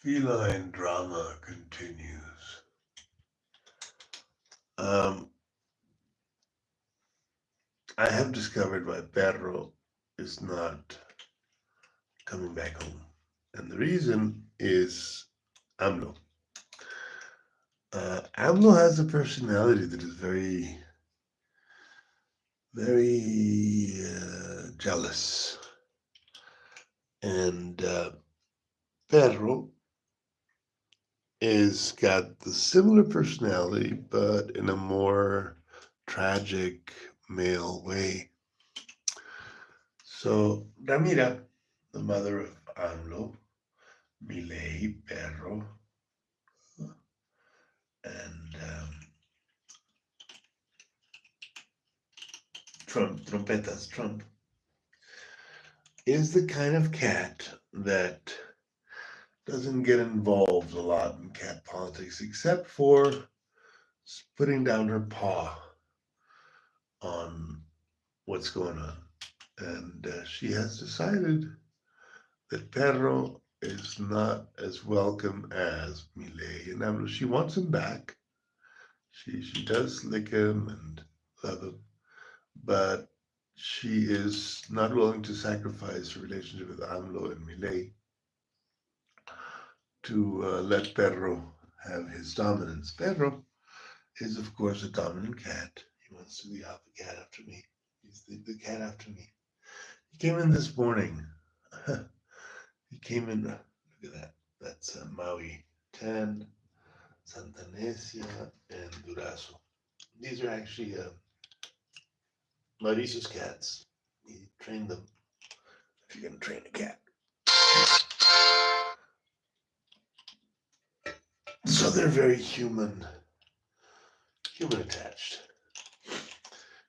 Feline drama continues. Um, I have discovered my perro is not coming back home. And the reason is AMLO. AMLO has a personality that is very, very jealous. And Perro is got the similar personality, but in a more tragic male way. So Ramira, the mother of AMLO, Milei, Perro, and Trump, is the kind of cat that doesn't get involved a lot in cat politics, except for putting down her paw on what's going on. And she has decided that Perro is not as welcome as Millet. And she wants him back. She does lick him and love him, but she is not willing to sacrifice her relationship with AMLO and Millet to let Perro have his dominance. Perro is, of course, a dominant cat. He wants to be the alpha cat after me. He's the cat after me. He came in this morning. He came in, look at that. That's Maui 10, Santa Necia, and Durazo. These are actually Maurice's cats. He trained them. If you're going to train a cat. So they're very human attached.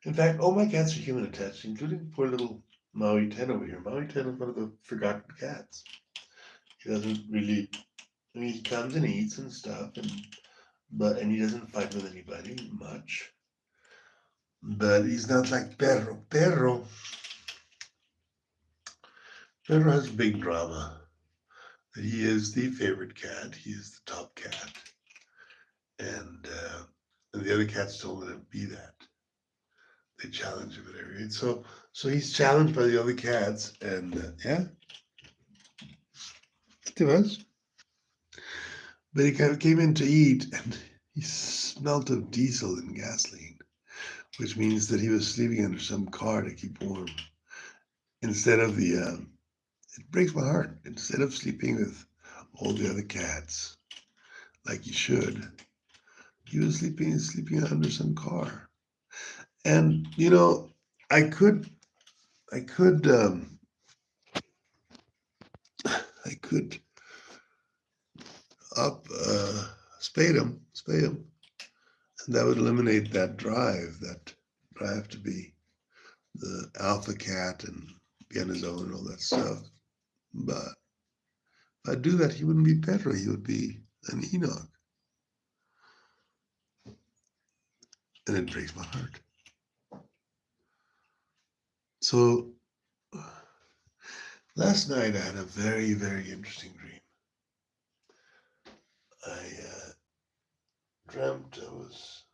In fact, all my cats are human attached, including poor little Maui 10 over here. Maui 10 is one of the forgotten cats. He doesn't really, I mean, he comes and eats and stuff, and he doesn't fight with anybody much. But he's not like Perro. Perro has big drama. He is the favorite cat. He is the top cat, and the other cats don't let him be that. They challenge him at every rate. So he's challenged by the other cats, and yeah, it was. But he kind of came in to eat, and he smelt of diesel and gasoline, which means that he was sleeping under some car to keep warm. Instead of it breaks my heart. Instead of sleeping with all the other cats, like he should, he was sleeping under some car. And I could, I could, I could spade him, and that would eliminate that drive to be the alpha cat and be on his own and all that stuff. But if I do that, he wouldn't be Pedro. He would be an Enoch, and it breaks my heart. So last night I had a very, very interesting dream. I dreamt I was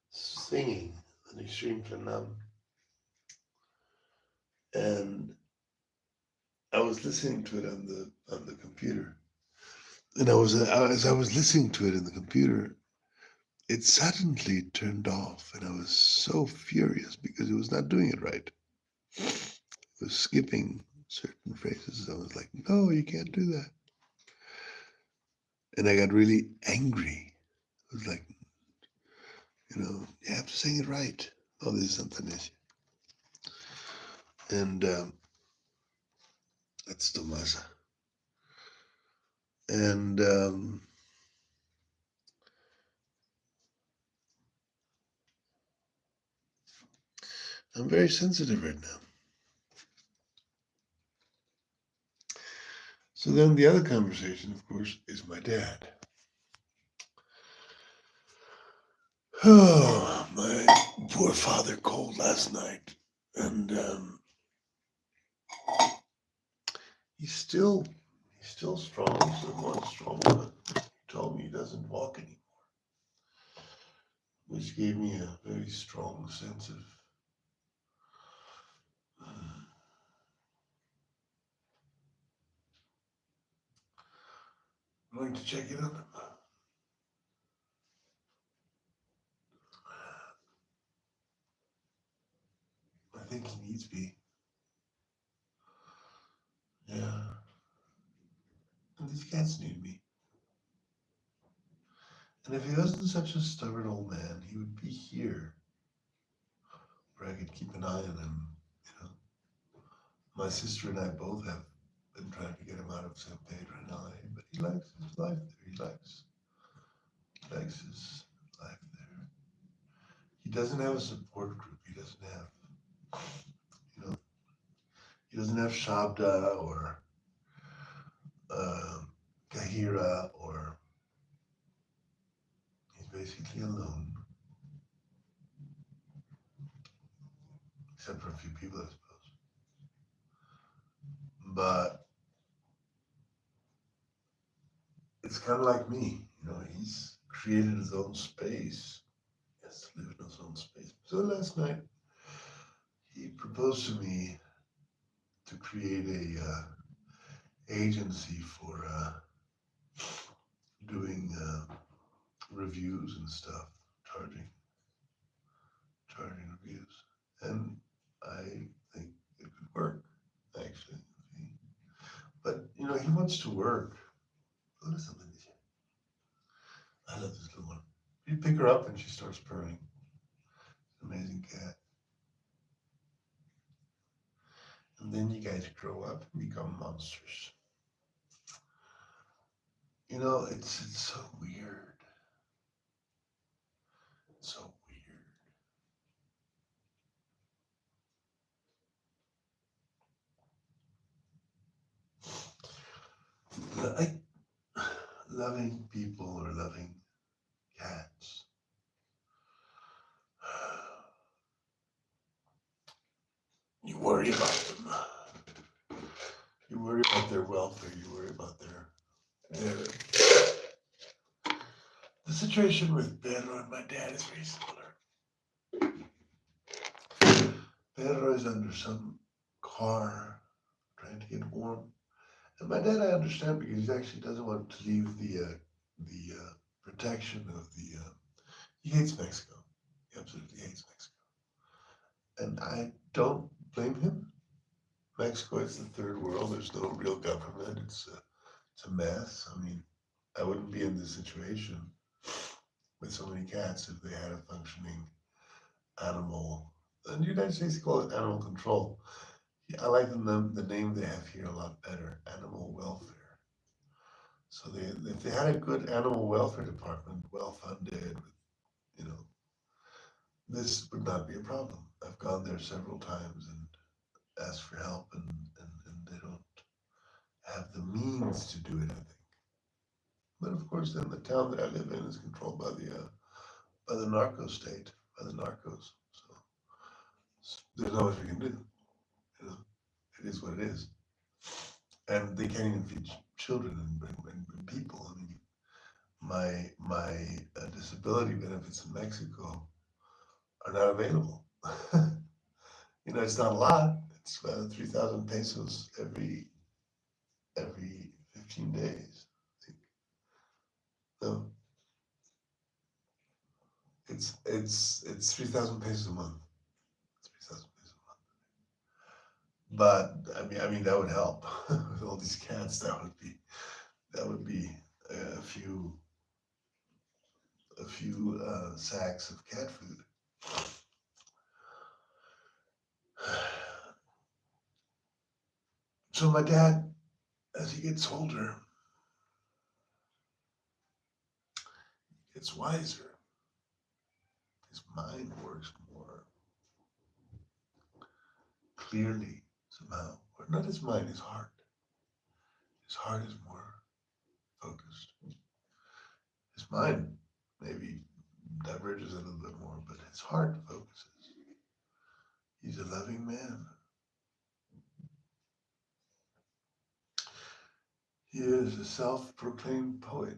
singing an extreme phenom, and I was listening to it on the computer. And as I was listening to it in the computer, it suddenly turned off, and I was so furious because it was not doing it right. It was skipping certain phrases. I was like, no, you can't do that. And I got really angry. I was like, you have to sing it right. Oh, this is something issue. And that's Tomasa. And I'm very sensitive right now. So then the other conversation, of course, is my dad. Oh, my poor father called last night, and he's still He's still strong, he's still going strong, but he told me he doesn't walk anymore, which gave me a very strong sense of going to check it on him. I think he needs me. Yeah. And these cats need me. And if he wasn't such a stubborn old man, he would be here where I could keep an eye on him. You know, my sister and I both have been trying to get him out of San Pedro in LA, but he likes his life there. He likes his life there. He doesn't have a support group. He doesn't have, you know, he doesn't have Shabda or Kahira, or he's basically alone, except for a few people, I suppose. But it's kind of like me, you know, he's created his own space. He has to live in his own space. So last night, he proposed to me to create a agency for doing reviews and stuff, charging reviews, and I think it could work actually. But you know, he wants to work. Listen, I love this little one. You pick her up and she starts purring. Amazing cat. And then you guys grow up and become monsters. You know, it's so weird. It's so weird. Like loving people or loving cats. You worry about them. You worry about their welfare. You worry about their. The situation with Pedro and my dad is very similar. Pedro is under some car trying to get warm. And my dad, I understand, because he actually doesn't want to leave the protection of the. He hates Mexico. He absolutely hates Mexico, and I don't blame him. Mexico is the third world. There's no real government. It's a mess. I mean, I wouldn't be in this situation with so many cats if they had a functioning animal. In the United States, they call it animal control. I like the name they have here a lot better, animal welfare. So if they had a good animal welfare department, well funded, you know, this would not be a problem. I've gone there several times and asked for help, and they don't have the means to do it, I think. But of course, then the town that I live in is controlled by the narco state, by the narcos. So there's not much we can do. You know, it is what it is, and they can't even feed children and people. I mean, my disability benefits in Mexico are not available. You know, it's not a lot. It's 3,000 pesos every 15 days. I think. No, it's 3,000 pesos a month. It's 3,000 pesos a month. But I mean that would help with all these cats. That would be a few sacks of cat food. So my dad, as he gets older, gets wiser. His mind works more clearly somehow. Or not his mind, his heart. His heart is more focused. His mind maybe diverges a little bit more, but his heart focuses. He's a loving man. He is a self-proclaimed poet,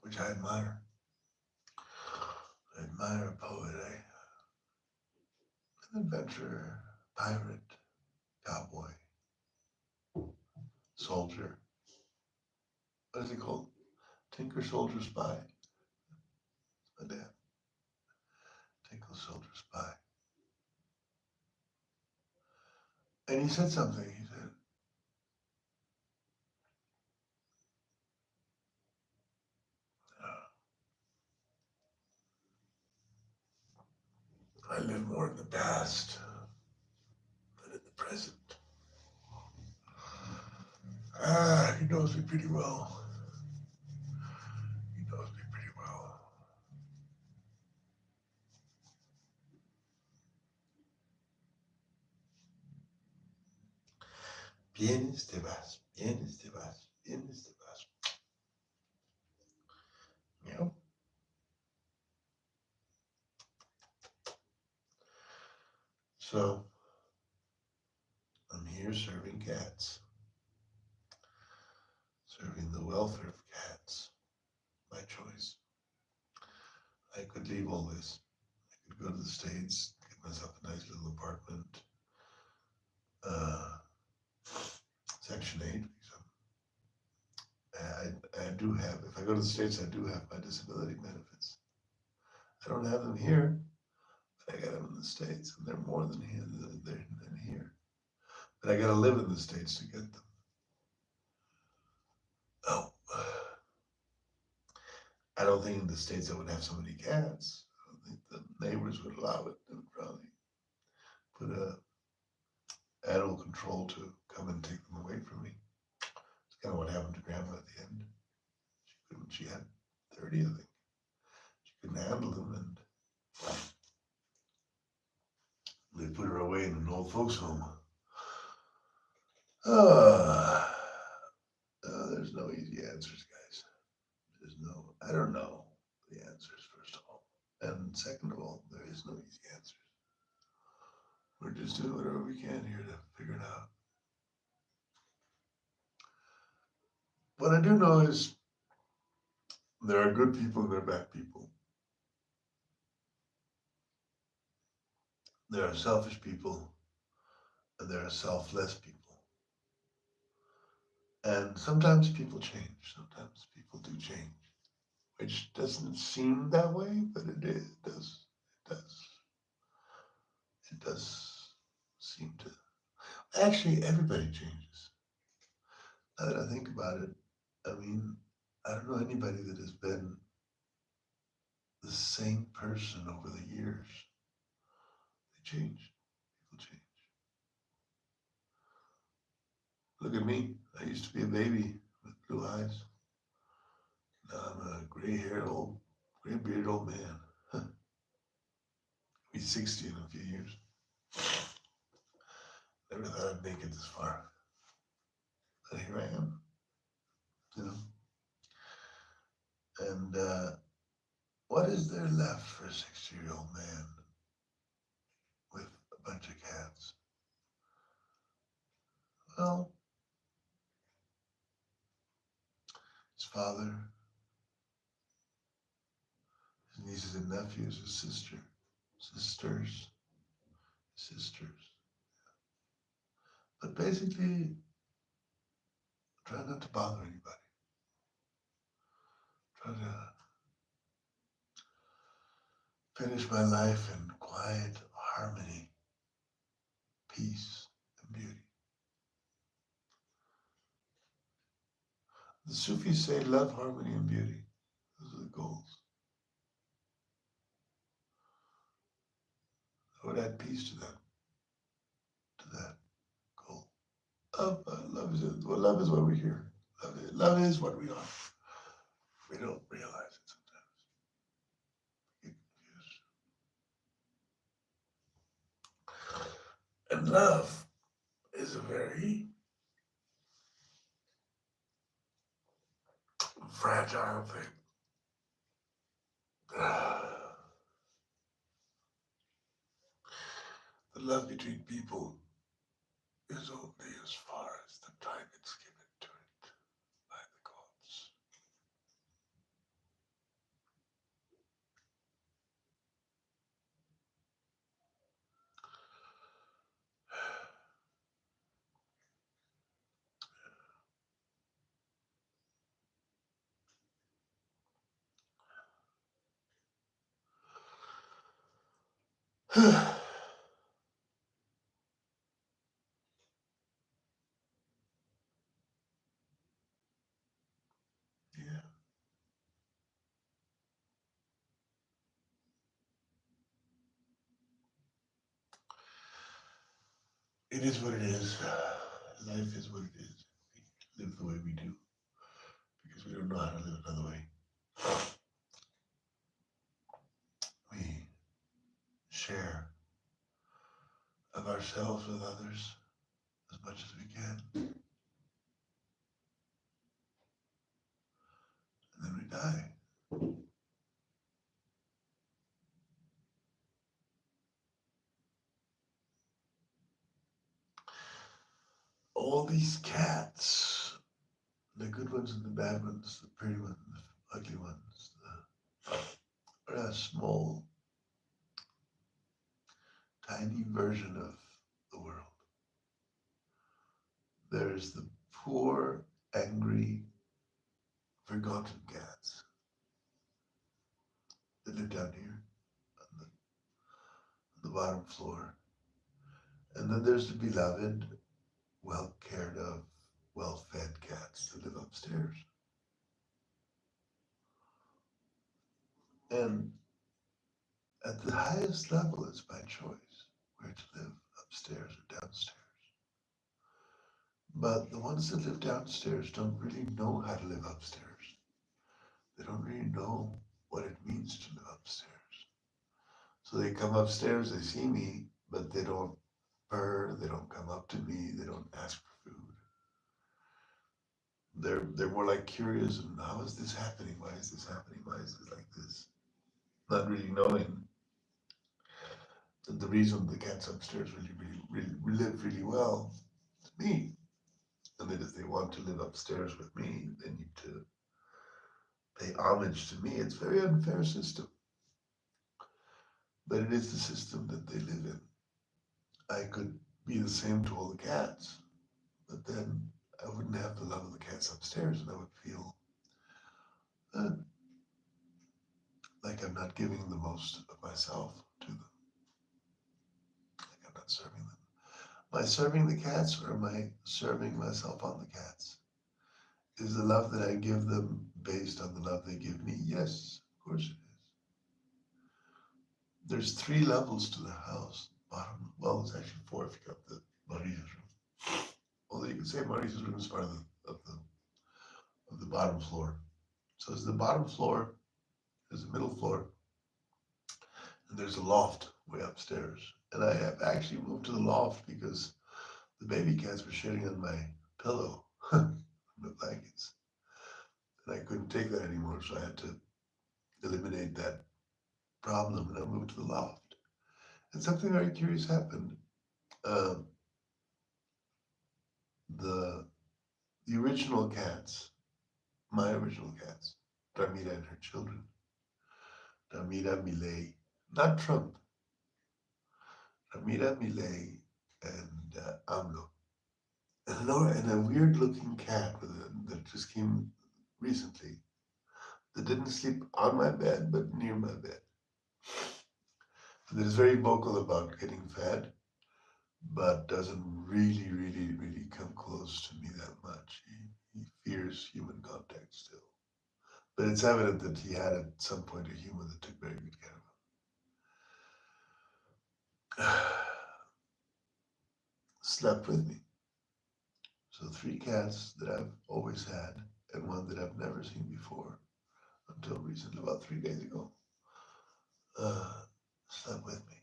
which I admire. I admire a poet, an adventurer, pirate, cowboy, soldier. What is he called? Tinker, soldier, spy. My dad. Tinker, soldier, spy. And he said something. He said, I live more in the past than in the present. He knows me pretty well. He knows me pretty well. Vienes te vas, vienes te vas, vienes te vas. Meow. So, I'm here serving cats. Serving the welfare of cats. My choice. I could leave all this. I could go to the States, get myself a nice little apartment. Section 8. I do have, if I go to the States, I do have my disability benefits. I don't have them here, but I got them in the States, and they're more than here. Than here. But I got to live in the States to get them. Oh, I don't think in the States I would have so many cats. I don't think the neighbors would allow it. They would probably put a animal control to come and take them away from me. It's kind of what happened to Grandma at the end. She had 30, I think. She couldn't handle them, and they put her away in an old folks' home. There's no easy answers, guys. I don't know the answers, first of all. And second of all, there is no easy answers. We're just doing whatever we can here to figure it out. What I do know is there are good people and there are bad people. There are selfish people and there are selfless people. And sometimes people change. Sometimes people do change, which doesn't seem that way, but it is. It does. It does. It does seem to. Actually, everybody changes. Now that I think about it, I mean, I don't know anybody that has been the same person over the years. They change. People change. Look at me. I used to be a baby with blue eyes. Now I'm a gray-bearded old man. I'll be 60 in a few years. Never thought I'd make it this far. But here I am. You know? And what is there left for a 60-year-old man with a bunch of cats? Well, his father, his nieces and nephews, his sisters. But basically, try not to bother anybody. Try to finish my life in quiet harmony, peace, and beauty. The Sufis say love, harmony, and beauty. Those are the goals. I would add peace to that goal. Love is what we're here. Love is what we are. We don't realize it sometimes. We get confused. And love is a very fragile thing. The love between people is only as far as the time it Yeah, it is what it is. Life is what it is. We live the way we do because we don't know how to live another way. We share of ourselves with others as much as we can, and then we die. All these cats, the good ones and the bad ones, the pretty ones, the ugly ones, are a small, tiny version of the world. There's the poor, angry, forgotten cats that live down here on the bottom floor. And then there's the beloved, well cared of, well fed cats that live upstairs. And at the highest level, it's my choice where to live, upstairs or downstairs. But the ones that live downstairs don't really know how to live upstairs. They don't really know what it means to live upstairs. So they come upstairs, they see me, but they don't purr, they don't come up to me, they don't ask for food. They're more like curious and how is this happening? Why is this happening? Why is this like this? Not really knowing that the reason the cats upstairs really live really well is me. And that if they want to live upstairs with me, they need to pay homage to me. It's a very unfair system, but it is the system that they live in. I could be the same to all the cats, but then I wouldn't have the love of the cats upstairs, and I would feel uh, like I'm not giving the most of myself to them, like I'm not serving them. Am I serving the cats, or am I serving myself on the cats? Is the love that I give them based on the love they give me? Yes, of course it is. There's three levels to the house. Bottom, well, it's actually four if you count the Maria's room. Although you can say Maria's room is part of the bottom floor. So there's the bottom floor, there's the middle floor, and there's a loft way upstairs. And I have actually moved to the loft because the baby cats were shitting on my pillow, my blankets. And I couldn't take that anymore, so I had to eliminate that problem, and I moved to the loft. And something very curious happened. Uh, the the original cats, my original cats, Ramira and her children, Ramira Millet, not Trump, Ramira Millet and AMLO, and a weird looking cat that just came recently that didn't sleep on my bed but near my bed. That is very vocal about getting fed, but doesn't really come close to me that much. He fears human contact still. But it's evident that he had at some point a human that took very good care of him. Slept with me. So three cats that I've always had, and one that I've never seen before until recently, about 3 days ago, uh, slept with me.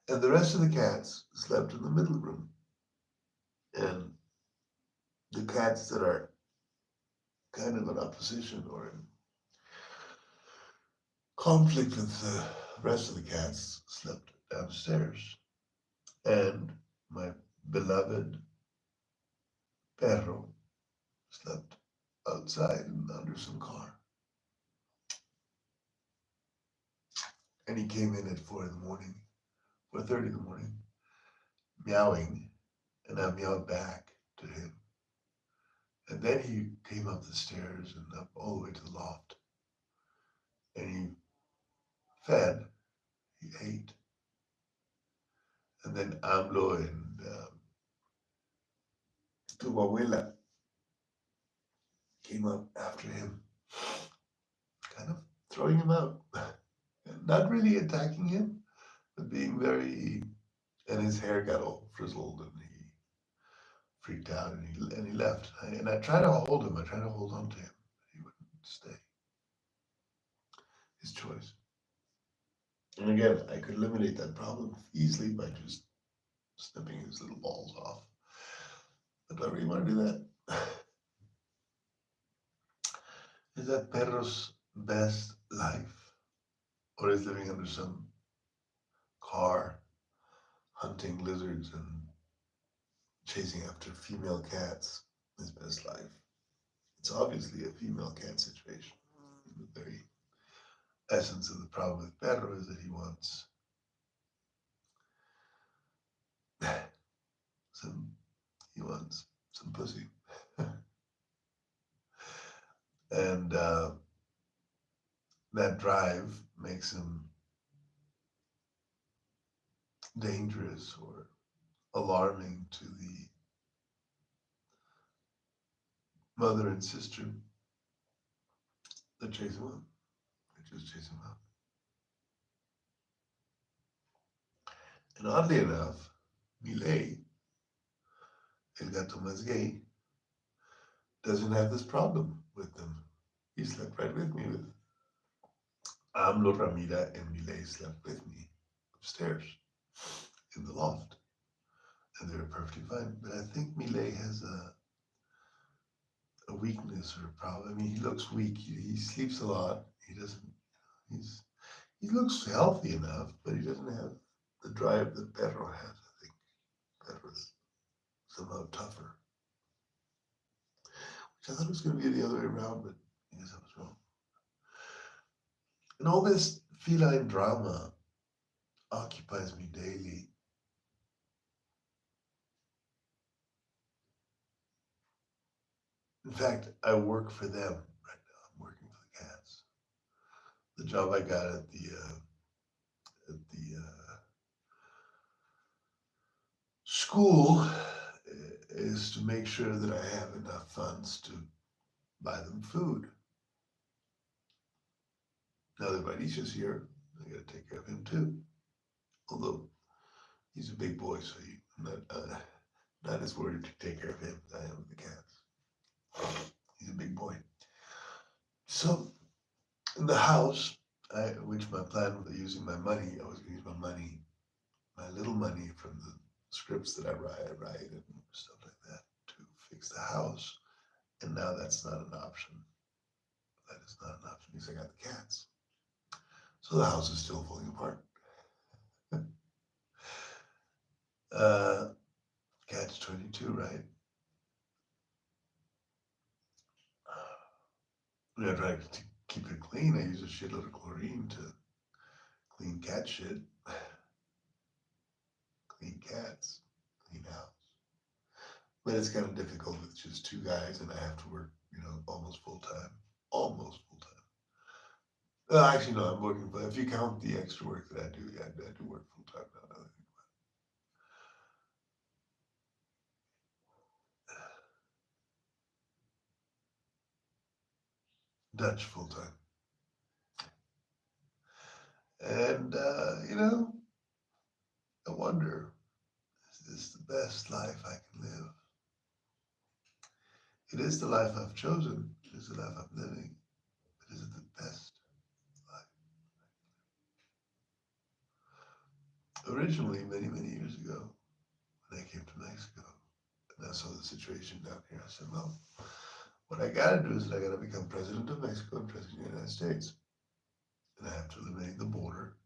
And the rest of the cats slept in the middle room. And the cats that are kind of in opposition or in conflict with the rest of the cats slept downstairs. And my beloved perro slept outside and under some car. And he came in at 4 in the morning, 4:30 in the morning, meowing, and I meowed back to him. And then he came up the stairs and up all the way to the loft. And he fed, He ate. And then AMLO and tu abuela came up after him, kind of throwing him out. Not really attacking him, but being very. And his hair got all frizzled, and he freaked out, and he left. And I tried to hold him. I tried to hold on to him, but he wouldn't stay. His choice. And again, I could eliminate that problem easily by just snipping his little balls off. But do I really want to do that? Is that Perro's best life? Or is living under some car, hunting lizards and chasing after female cats his best life? It's obviously a female cat situation. The very essence of the problem with Perro is that he wants some he wants some pussy. And that drive makes him dangerous or alarming to the mother and sister that chase him out. They just chase him out. And oddly enough, Milei, El Gato Más Gay, doesn't have this problem with them. He slept right with me with AMLO, Ramira, and Milei slept with me upstairs in the loft. And they were perfectly fine. But I think Milei has a weakness or a problem. I mean, he looks weak. He sleeps a lot. He doesn't, he looks healthy enough, but he doesn't have the drive that Perro has, I think. Perro's somehow tougher. Which I thought it was going to be the other way around, but I guess I was wrong. And all this feline drama occupies me daily. In fact, I work for them right now. I'm working for the cats. The job I got at the school is to make sure that I have enough funds to buy them food. Now that Vanisha's here, I got to take care of him too. Although he's a big boy, so I'm not as worried to take care of him as I am of the cats. He's a big boy. So in the house, which my plan was using my money, I was going to use my money, my little money from the scripts that I write and stuff like that to fix the house. And now that's not an option. That is not an option because I got the cats. So the house is still falling apart. Catch 22, right? When I try to keep it clean, I use a shitload of chlorine to clean cat shit. Clean cats, clean house. But it's kind of difficult with just two guys and I have to work, almost full time. Almost full time. Actually, no, I'm working, but if you count the extra work that I do, yeah, I do work full time now. Dutch full time. And, I wonder, is this the best life I can live? It is the life I've chosen. It is the life I'm living. But is it the best life? Originally, many, many years ago, when I came to Mexico, and I saw the situation down here, I said, well, what I gotta do is I gotta become president of Mexico and president of the United States. And I have to eliminate the border.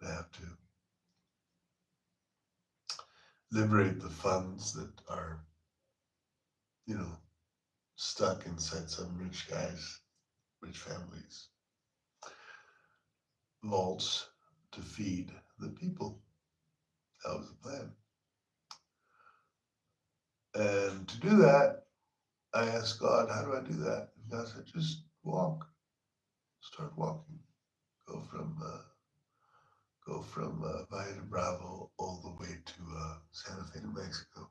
I have to liberate the funds that are, stuck inside some rich guys, rich families' vaults to feed the people. That was the plan. And to do that, I asked God, how do I do that? And God said, just walk. Start walking. Go from go from Valle de Bravo all the way to Santa Fe, New Mexico,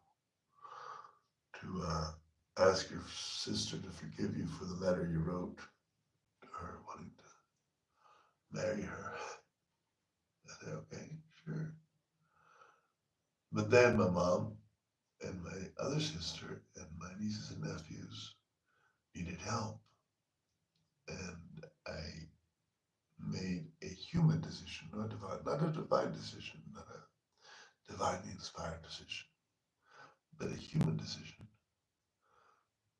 to ask your sister to forgive you for the letter you wrote to her wanting to marry her. I said, okay, sure. But then my mom and my other sister and my nieces and nephews needed help. And I made a human decision, not a divine decision, not a divinely inspired decision, but a human decision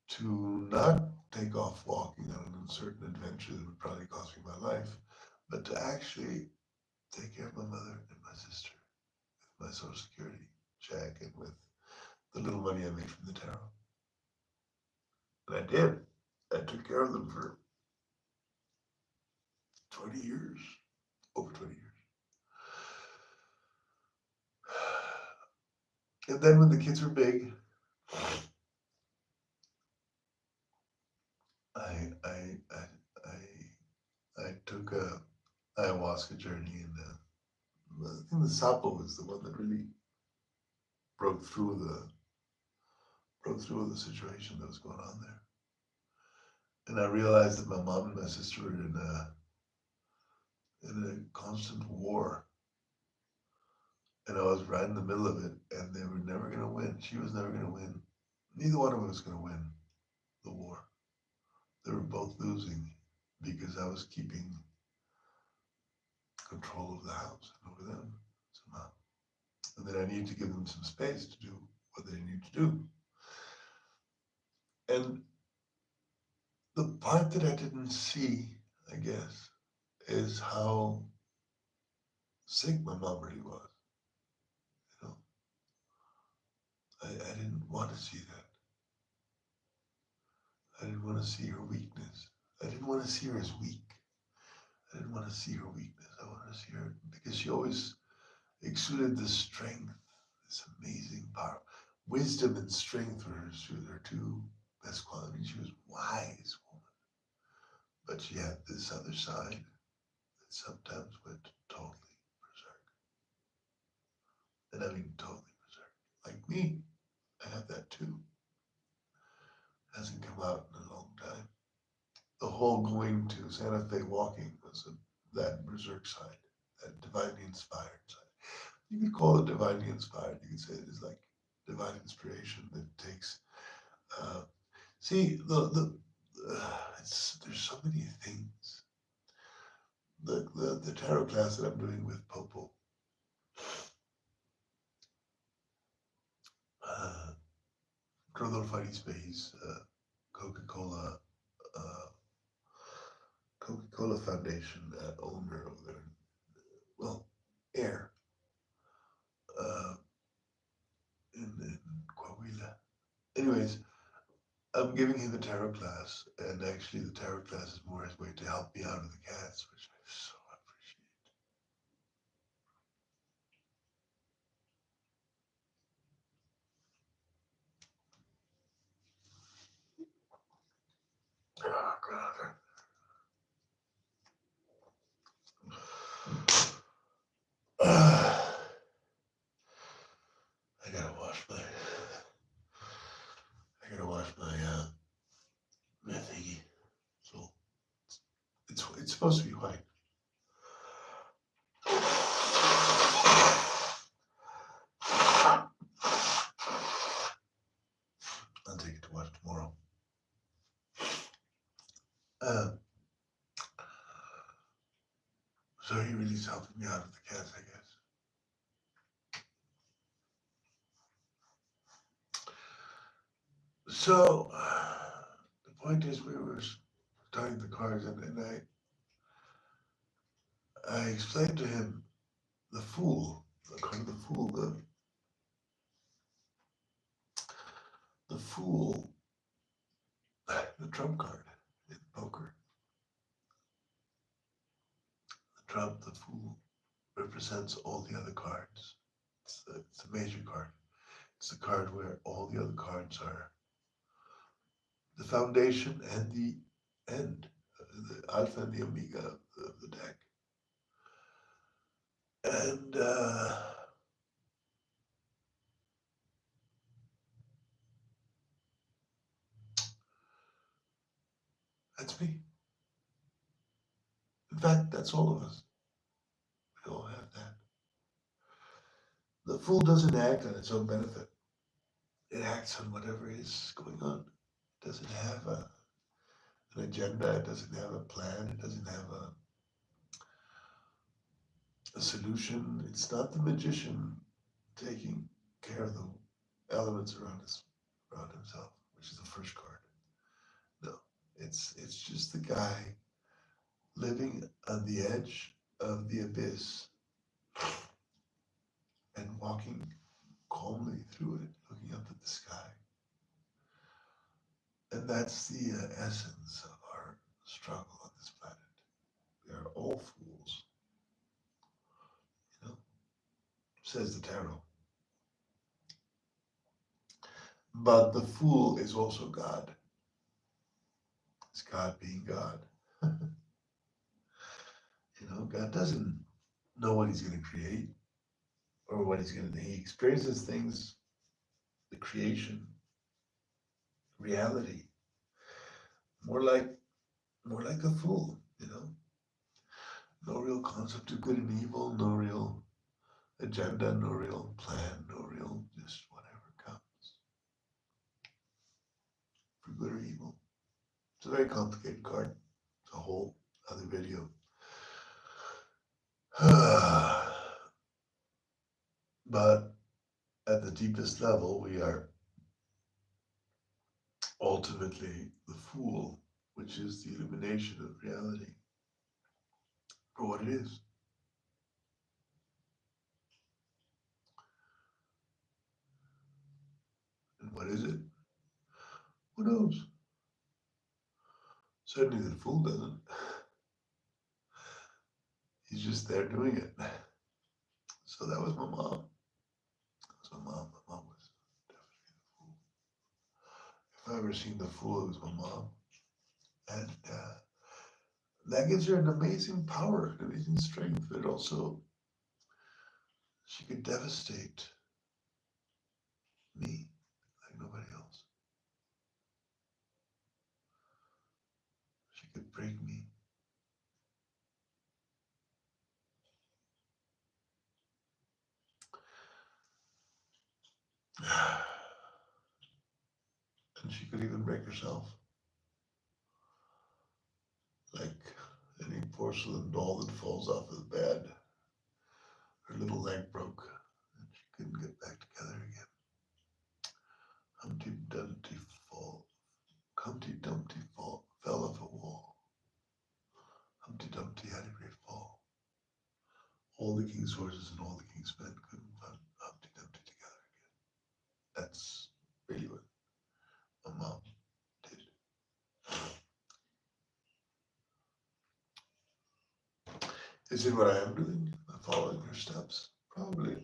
to not take off walking on an uncertain adventure that would probably cost me my life, but to actually take care of my mother and my sister with my Social Security check and with the little money I made from the tarot. And I did. I took care of them for 20 years, over 20 years. And then when the kids were big, I I I I took a ayahuasca journey, and I think the sapo was the one that really broke through the situation that was going on there. And I realized that my mom and my sister were in a constant war, and I was right in the middle of it, and they were never going to win. She was never going to win. Neither one of us was going to win the war. They were both losing because I was keeping control of the house and over them somehow. And then I needed to give them some space to do what they need to do. And the part that I didn't see, I guess, is how sick my mom really was. You know, I didn't want to see that. I didn't want to see her weakness. I didn't want to see her as weak. I didn't want to see her weakness. I wanted to see her because she always exuded this strength, this amazing power. Wisdom and strength were her two best qualities. She was a wise woman, but she had this other side that sometimes went totally berserk. And I mean totally berserk. Like me, I have that too. Hasn't come out in a long time. The whole going to Santa Fe walking was that berserk side, that divinely inspired side. You could call it divinely inspired. You could say it is like divine inspiration that takes. Uh, see, there's so many things. The tarot class that I'm doing with Popo, uh, Rodolfo Arispe's Coca-Cola uh, Coca-Cola Foundation owner over there, well, heir, uh, in Coahuila. Anyways, I'm giving him a tarot class, and actually the tarot class is more his way to help me out with the cats, which I so appreciate. Oh God. I gotta wash my. I gotta wash my thingy. So it's supposed to be white. I'll take it to wash tomorrow. Uh, so he really is helping me out with the cats, I guess. So the point is, we were studying the cards, and I explained to him the Fool, the card of the Fool, the Fool, the trump card in poker. The trump, the Fool, represents all the other cards. It's a major card. It's the card where all the other cards are the foundation and the end, the alpha and the omega of the deck. And that's me. In fact, that's all of us. We all have that. The fool doesn't act on its own benefit. It acts on whatever is going on. It doesn't have an agenda. It doesn't have a plan. It doesn't have a solution. It's not the magician taking care of the elements around himself, which is the first card. No, it's just the guy living on the edge of the abyss and walking calmly through it, looking up at the sky. And that's the essence of our struggle on this planet. We are all fools, says the tarot. But the fool is also God. It's God being God. God doesn't know what he's going to create or what he's going to do. He experiences things, the creation, reality, more like a fool, No real concept of good and evil, no real agenda, no real plan, no real just whatever comes for good or evil. It's a very complicated card. It's a whole other video. But at the deepest level, we are ultimately the fool, which is the illumination of reality for what it is. And what is it? Who knows? Certainly the fool doesn't. He's just there doing it. So that was my mom. My mom was definitely the fool. If I ever seen the fool, it was my mom. And that gives her an amazing power, an amazing strength, but also she could devastate me like nobody else. She could break me. And she could even break herself. Like any porcelain doll that falls off of the bed. Her little leg broke and she couldn't get back together again. Humpty Dumpty fell off a wall. Humpty Dumpty had a great fall. All the king's horses and all the king's men couldn't put Humpty Dumpty together again. That's really what my mom did. Is it what I am doing? I'm following her steps? Probably.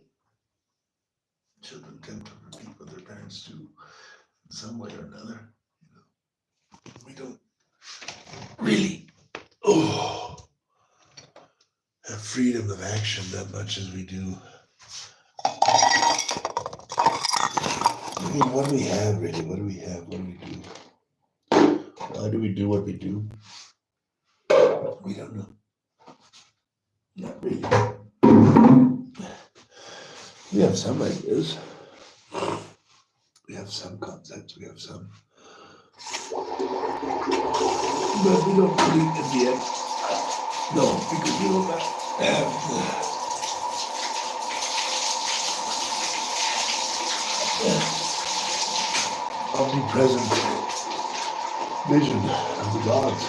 Children tend to repeat what their parents do in some way or another. We don't really have freedom of action that much as we do. I mean, what do we have really? What do we have? What do we do? Why do we do what we do? We don't know. Not really. We have some ideas. We have some concepts. We have some. But we don't really, in the end. No, because we don't have omnipresent vision of the gods.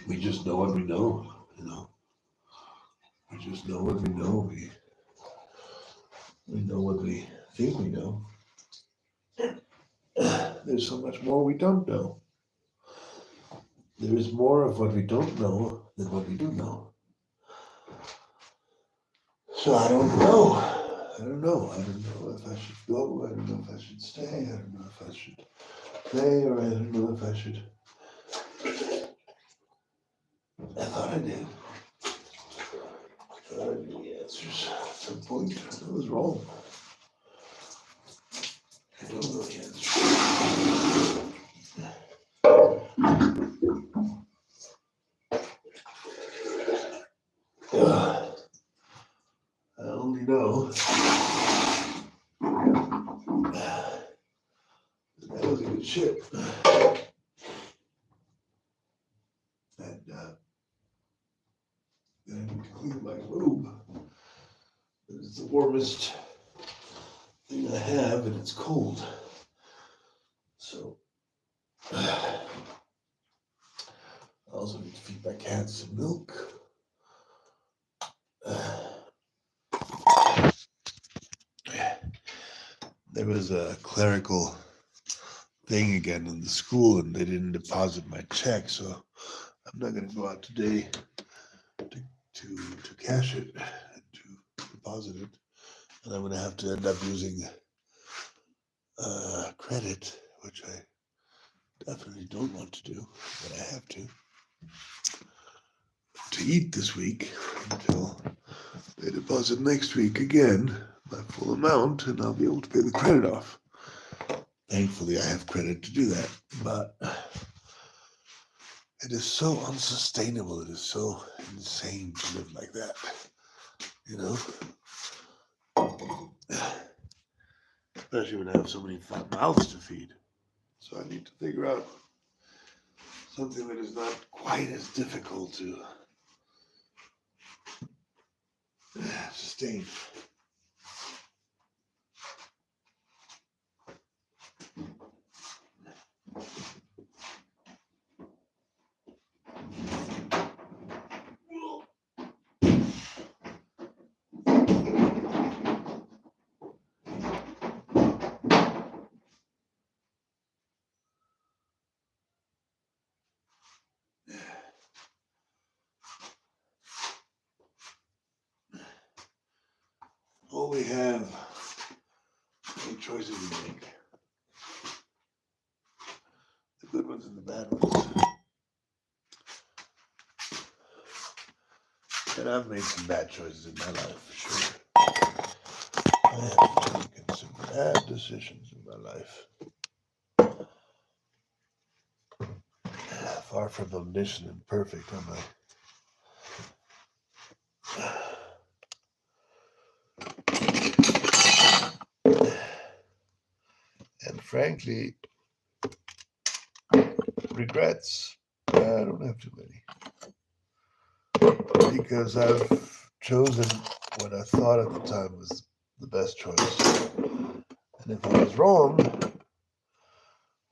We just know what we know, We just know what we know. We know what we think we know. There's so much more we don't know. There is more of what we don't know than what we do know. So I don't know. I don't know if I should go. I don't know if I should stay. I don't know if I should play, or I don't know if I should. I thought I did. I knew the answers at some point. I was wrong. I don't know the answers. I only know that was a good ship. And then I need to clean my robe. It's the warmest thing I have, and it's cold. So I also need to feed my cats some milk. There was a clerical thing again in the school, and they didn't deposit my check, so I'm not going to go out today to cash it and to deposit it, and I'm going to have to end up using credit, which I definitely don't want to do, but I have to eat this week until they deposit next week again my full amount, and I'll be able to pay the credit off. Thankfully, I have credit to do that, but it is so unsustainable. It is so insane to live like that, you know? Especially when I have so many fat mouths to feed. So I need to figure out something that is not quite as difficult to sustain. All we have are choices we make. The good ones and the bad ones. And I've made some bad choices in my life, for sure. I have taken some bad decisions in my life. Far from omniscient and perfect, am I? And frankly, regrets, I don't have too many. Because I've chosen what I thought at the time was the best choice. And if I was wrong,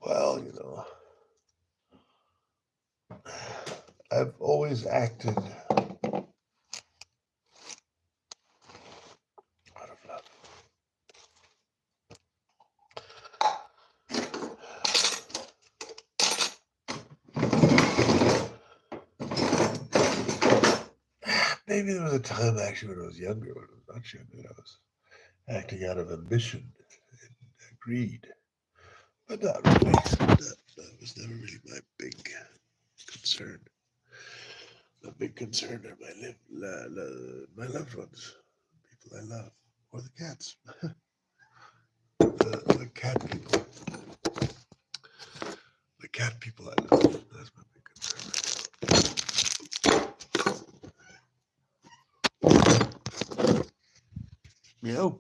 well, you know, I've always acted out of love. Maybe there was a time actually when I was younger, when I was much younger, I was acting out of ambition and greed. But not really. That was never really my big concern. My big concern are my loved ones, people I love, or the cats. the cat people. The cat people I love. That's my big concern. Meow.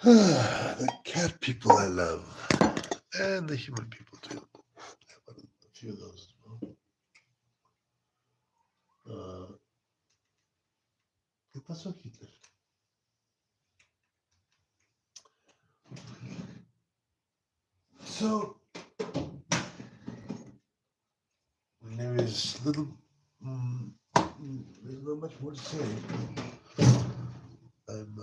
The cat people I love. And the human people too. A few of those as well. ¿Qué pasó, Hitler? So, there is little, there's not much more to say. I'm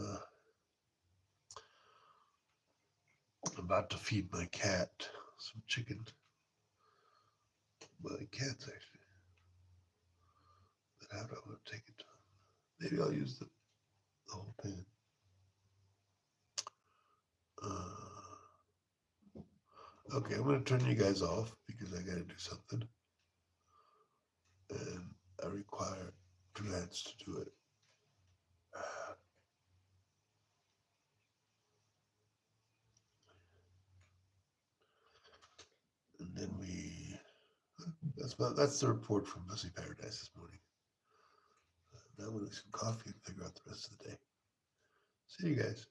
about to feed my cat some chicken. My cats, actually. But how do I want to take it to them? Maybe I'll use the whole pan. Okay, I'm going to turn you guys off because I got to do something. I require 2 hands to do it. And then that's the report from Pussy Paradise this morning. Now I'm gonna get some coffee and figure out the rest of the day. See you guys.